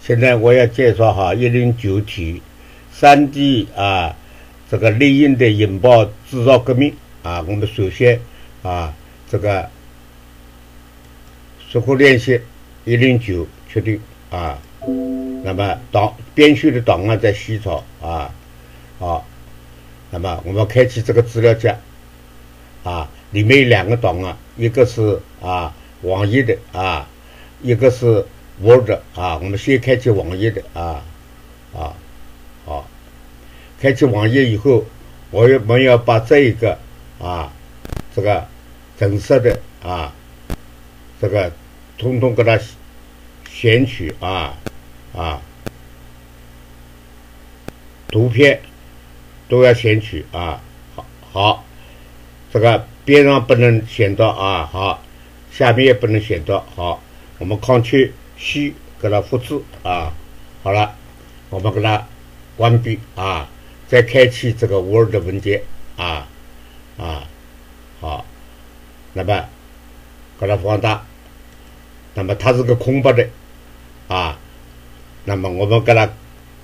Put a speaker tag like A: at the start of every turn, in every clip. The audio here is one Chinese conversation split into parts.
A: 现在我要介绍哈109T 3D 这个猎鹰的引爆制造革命我们首先这个石库链线109确定那么编序的档案在西草那么我们开启这个资料夹里面有2个档案，一个是网页的一个是 Word 我们先开启网页的开启网页以后，我们要把这一个这个整色的这个通通给它选取图片都要选取好，这个边上不能选到好，下面也不能选到好，我们 Ctrl+C 给它复制好了，我们给它关闭再开启这个 Word 文件好，那么给它放大，那么它是个空白的那么我们给它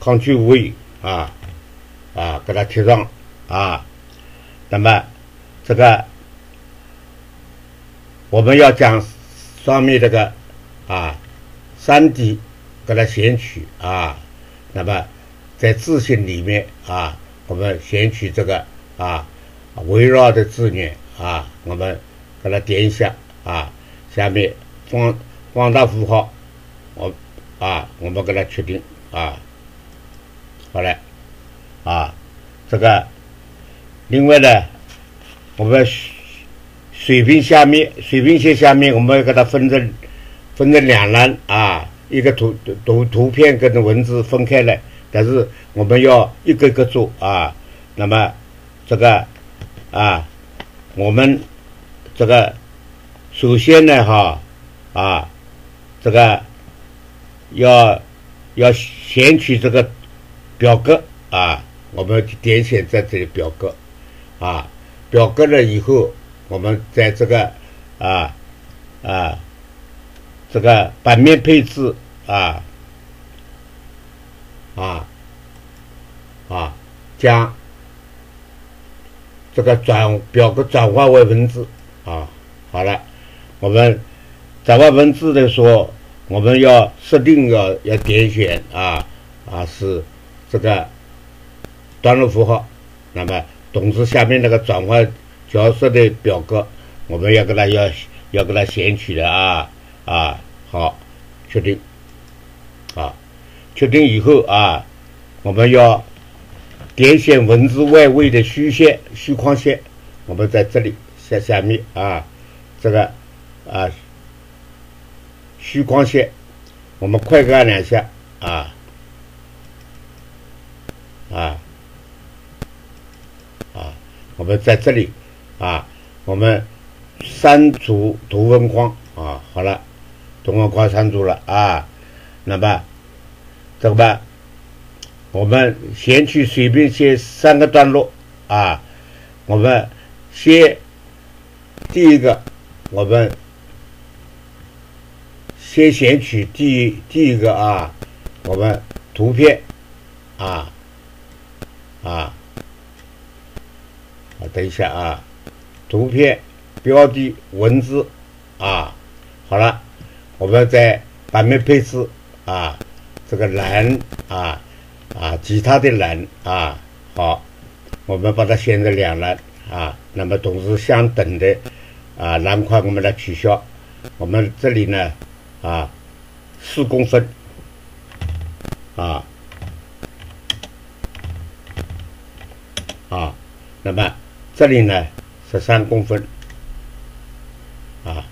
A: Ctrl+V 给它贴上那么这个我们要将上面这个3D 给它选取那么在字形里面我们选取这个围绕的字眼我们给它点一下下面放大符号我们给它确定好了这个另外呢，我们水平线下面我们要给它分成2栏一个图片跟文字分开来，但是我们要一个个做那么这个我们这个首先呢这个要选取这个表格我们点选在这里表格表格了以后，我们在这个这个版面配置将这个表格转化为文字好了，我们转化文字的时候，我们要设定要点选是这个段落符号，那么同时下面那个转换角色的表格，我们要给它选取的好，确定确定以后我们要点选文字外围的虚框线，我们在这里下面这个虚框线，我们快按2下我们在这里我们删除图文框好了，图文框删除了那么这个我们选取随便写3个段落我们先第一个我们先选取第一个我们图片等一下图片标的文字好了，我们在版面配置这个栏其他的栏好，我们把它选成2栏那么同时相等的栏块我们来取消，我们这里呢4公分那么这里呢13公分好，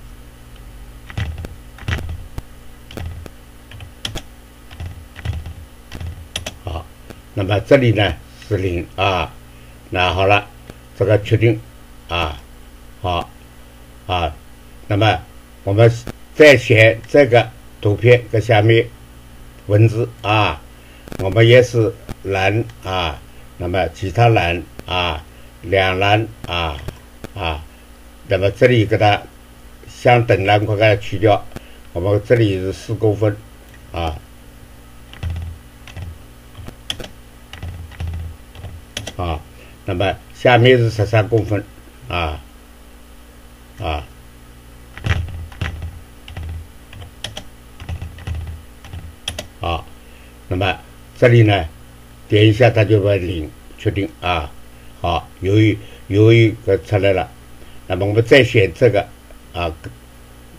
A: 那么这里呢是0那好了，这个确定好那么我们再选这个图片跟下面文字我们也是栏那么其他栏2栏那么这里给它相等栏块给它去掉，我们这里是4公分那么下面是13公分啊啊好，那么这里呢点一下它就会领，确定啊。好，由于出来了，那么我们再选这个啊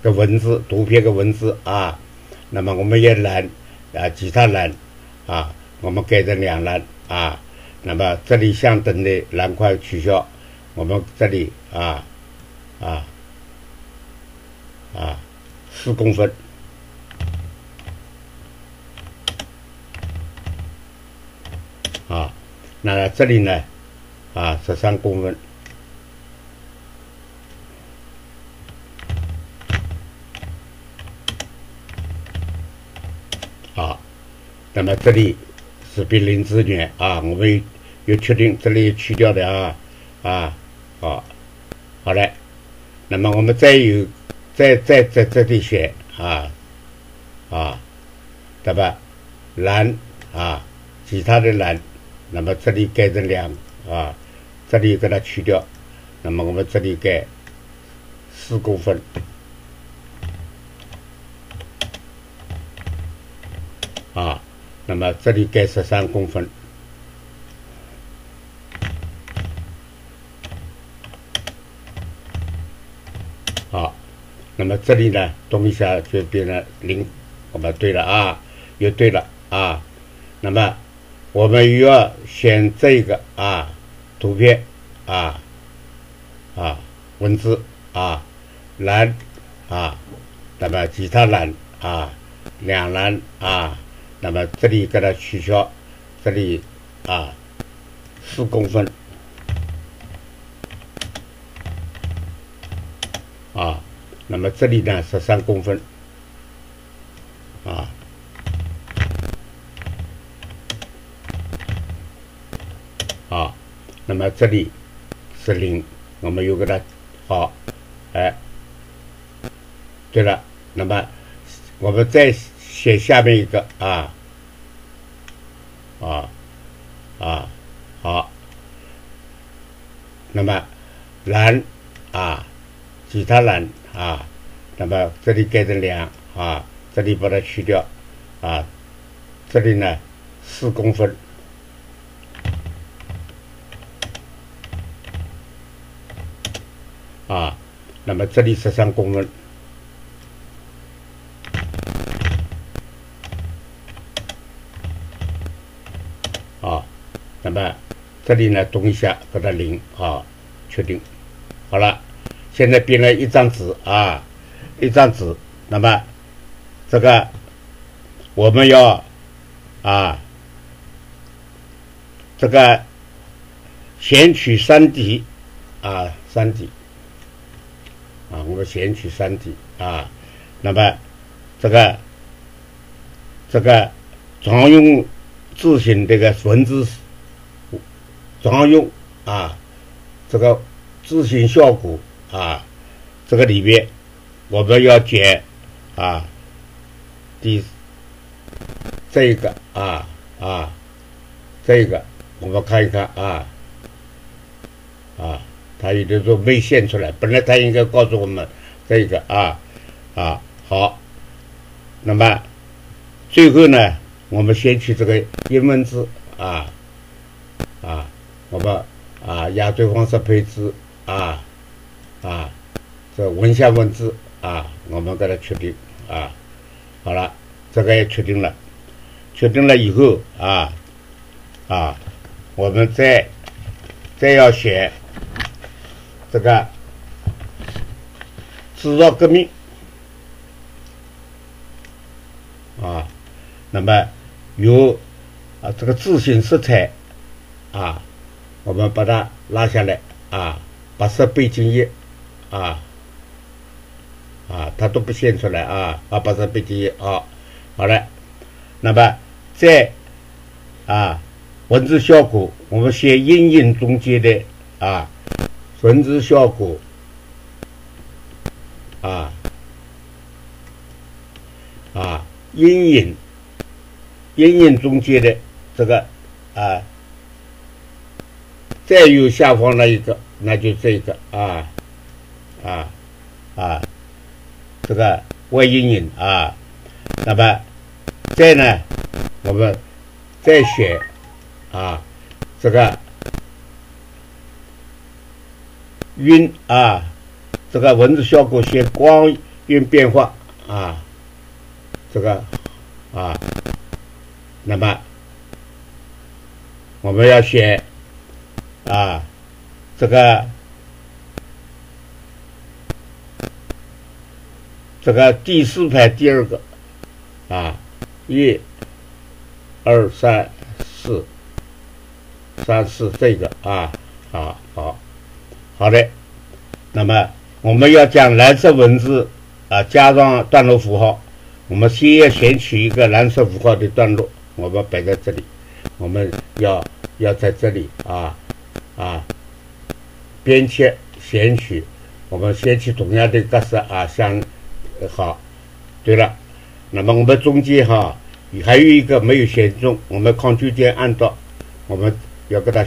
A: 个文字图片个文字啊，那么我们也栏啊其他栏啊，我们改成2栏啊，那么这里相等的栏块取消，我们这里4公分啊，那这里呢13公分啊，那么这里是比0之远啊，我们又确定这里去掉的好了，那么我们再在这里选对吧？栏其他的栏，那么这里改成2这里给它去掉，那么我们这里改4公分那么这里改13公分那么这里呢动一下就变成0，我们对了又对了那么我们又要选这个图片文字栏那么其他栏2栏那么这里给它取消，这里4公分那么这里呢13公分那么这里是0，我们又给它对了，那么我们再选下面一个好，那么栏其他栏那么这里改成2这里把它去掉这里呢4公分那么这里13公分那么这里呢动一下给它0确定好了。现在编了一张纸那么这个我们要这个选取3D 3D我们选取3D 那么这个常用字型这个文字常用这个字形效果这个里面我们要选这个这个我们看一看它有的时候没现出来，本来它应该告诉我们这个好，那么最后呢我们选取这个英文字我们亚洲方式配置这文项文字我们给它确定好了，这个也确定了以后我们再要选这个制造革命那么有这个字形色彩我们把它拉下来白色背景页它都不显出来白色背景页好了，那么在文字效果我们选阴影中间的文字效果阴影中间的这个再有下方的一个，那就这个这个外阴影啊。那么再呢，我们再选这个晕这个文字效果选光晕变化这个那么我们要选这个第4排第2个1、2、3、4这个好的。那么我们要将蓝色文字加上段落符号，我们先要选取一个蓝色符号的段落，我们摆在这里。我们要在这里边切选取，我们选取同样的格式好。对了，那么我们中间还有一个没有选中，我们Ctrl键按到，我们要给它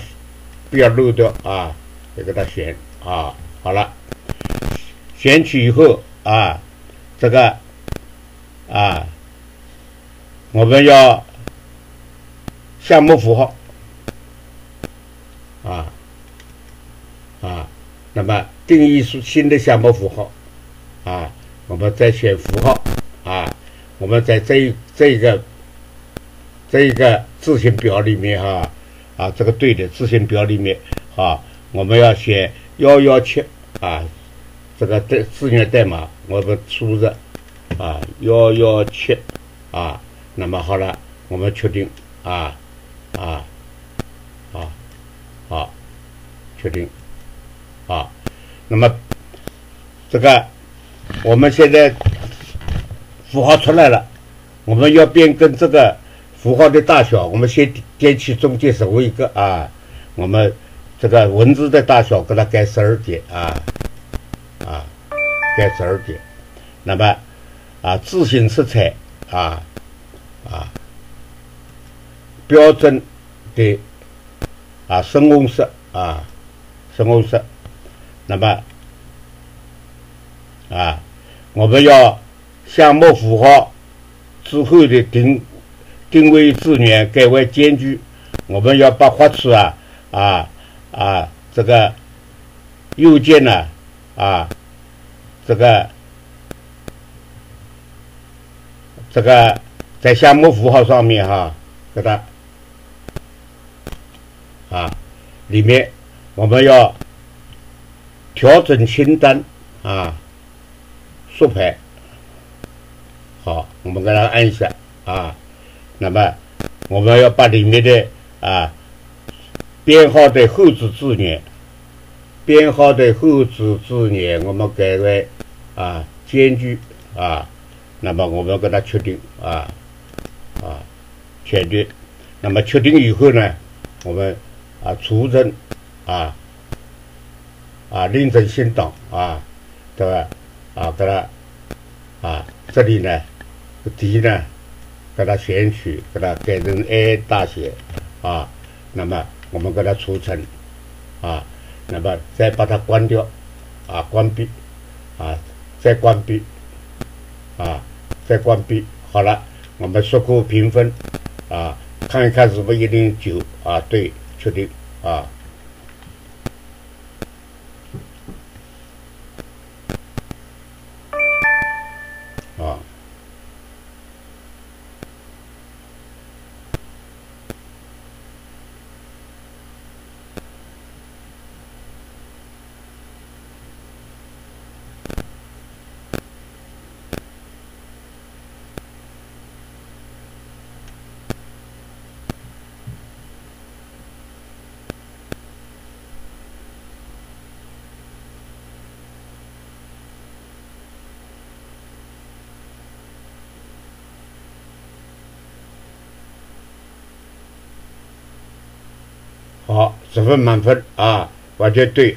A: 不要漏掉要给它选好了。选取以后这个我们要项目符号那么定义出新的项目符号我们再选符号我们在这一个字形表里面这个对的字形表里面我们要选117这个字元代码我们输入117那么好了，我们确定确定那么这个我们现在符号出来了，我们要变更这个符号的大小，我们先点击中间手一个我们这个文字的大小给它改12点改12点。那么字形色彩标准的深红色深红色。那么我们要项目符号之后的定位字元改为间距，我们要把画出这个右键呢这个在项目符号上面给它里面我们要调整清单竖排。好，我们给它按一下那么我们要把里面的编号的后置字元我们改为间距那么我们给它确定确定。那么确定以后呢，我们储存另存新档对吧给它这里呢D呢给它选取，给它改成 A 大写那么我们给它储存那么再把它关掉关闭再关闭再关闭。好了，我们速度评分看一看是不是109对，确定好，10分满分完全对